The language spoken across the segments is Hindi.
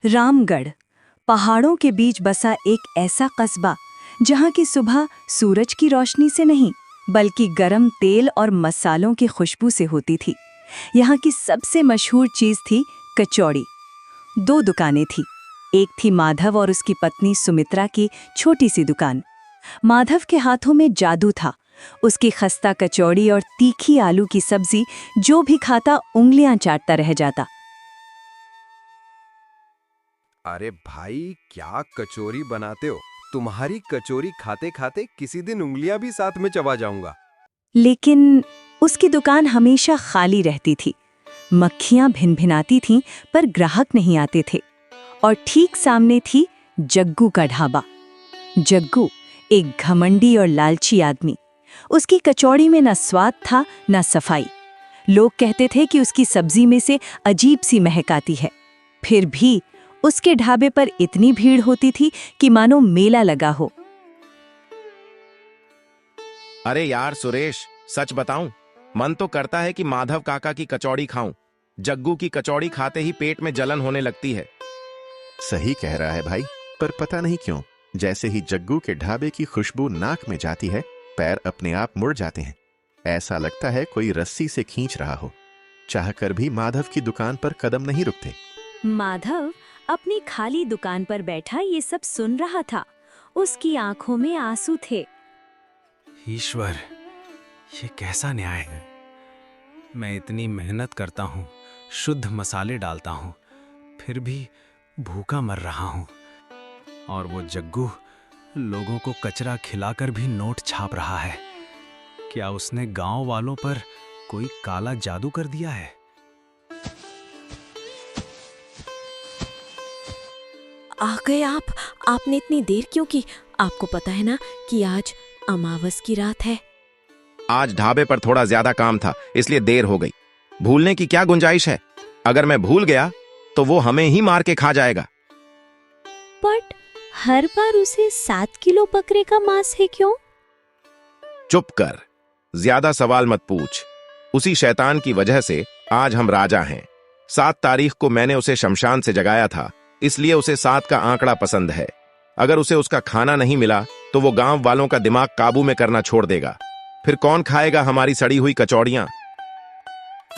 रामगढ़ पहाड़ों के बीच बसा एक ऐसा कस्बा जहाँ की सुबह सूरज की रोशनी से नहीं बल्कि गरम तेल और मसालों की खुशबू से होती थी। यहाँ की सबसे मशहूर चीज थी कचौड़ी। दो दुकानें थी। एक थी माधव और उसकी पत्नी सुमित्रा की छोटी सी दुकान। माधव के हाथों में जादू था। उसकी खस्ता कचौड़ी और तीखी आलू की सब्जी जो भी खाता उंगलियां चाटता रह जाता। अरे भाई, क्या कचौरी बनाते हो। तुम्हारी कचौरी खाते खाते किसी दिन उंगलियां भी साथ में चबा जाऊंगा। लेकिन उसकी दुकान हमेशा खाली रहती थी। मक्खियां भिनभिनाती थीं पर ग्राहक नहीं आते थे। और ठीक सामने थी जग्गू का ढाबा। जग्गू एक घमंडी और लालची आदमी। उसकी कचौड़ी में न स्वाद था न सफाई। लोग कहते थे कि उसकी सब्जी में से अजीब सी महक आती है। फिर भी उसके ढाबे पर इतनी भीड़ होती थी कि मानो मेला लगा हो। अरे यार सुरेश, सच बताऊं, मन तो करता है कि माधव काका की कचौड़ी खाऊं। जग्गू की कचौड़ी खाते ही पेट में जलन होने लगती है। सही कह रहा है भाई, पर पता नहीं क्यों जैसे ही जग्गू के ढाबे की खुशबू नाक में जाती है, पैर अपने आप मुड़ जाते हैं। ऐसा लगता है कोई रस्सी से खींच रहा हो। चाहकर भी माधव की दुकान पर कदम नहीं रुकते। माधव अपनी खाली दुकान पर बैठा ये सब सुन रहा था। उसकी आंखों में आंसू थे। ईश्वर, ये कैसा न्याय है। मैं इतनी मेहनत करता हूँ, शुद्ध मसाले डालता हूँ, फिर भी भूखा मर रहा हूँ। और वो जग्गू लोगों को कचरा खिलाकर भी नोट छाप रहा है। क्या उसने गांव वालों पर कोई काला जादू कर दिया है? आ गए आप। आपने इतनी देर क्यों की? आपको पता है ना कि आज अमावस की रात है। आज ढाबे पर थोड़ा ज्यादा काम था, इसलिए देर हो गई। भूलने की क्या गुंजाइश है? अगर मैं भूल गया तो वो हमें ही मार के खा जाएगा। बट हर बार उसे 7 किलो बकरे का मांस है क्यों? चुप कर, ज्यादा सवाल मत पूछ। उसी शैतान की वजह से आज हम राजा हैं। 7 तारीख को मैंने उसे शमशान से जगाया था, इसलिए उसे 7 का आंकड़ा पसंद है। अगर उसे उसका खाना नहीं मिला तो वो गांव वालों का दिमाग काबू में करना छोड़ देगा। फिर कौन खाएगा हमारी सड़ी हुई कचौड़ियां?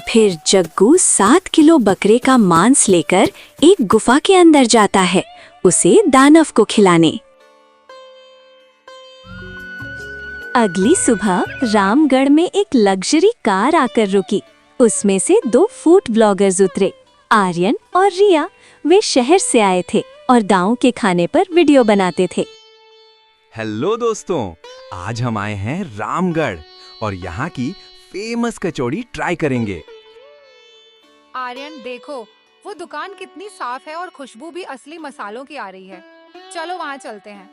फिर जग्गू 7 किलो बकरे का मांस लेकर एक गुफा के अंदर जाता है, उसे दानव को खिलाने। अगली सुबह रामगढ़ में एक लग्जरी कार आकर रुकी। उसमें से 2 फूड ब्लॉगर्स उतरे, आर्यन और रिया। वे शहर से आए थे और गांव के खाने पर वीडियो बनाते थे। हेलो दोस्तों, आज हम आए हैं रामगढ़ और यहाँ की फेमस कचौड़ी ट्राई करेंगे। आर्यन देखो, वो दुकान कितनी साफ है और खुशबू भी असली मसालों की आ रही है। चलो वहाँ चलते हैं।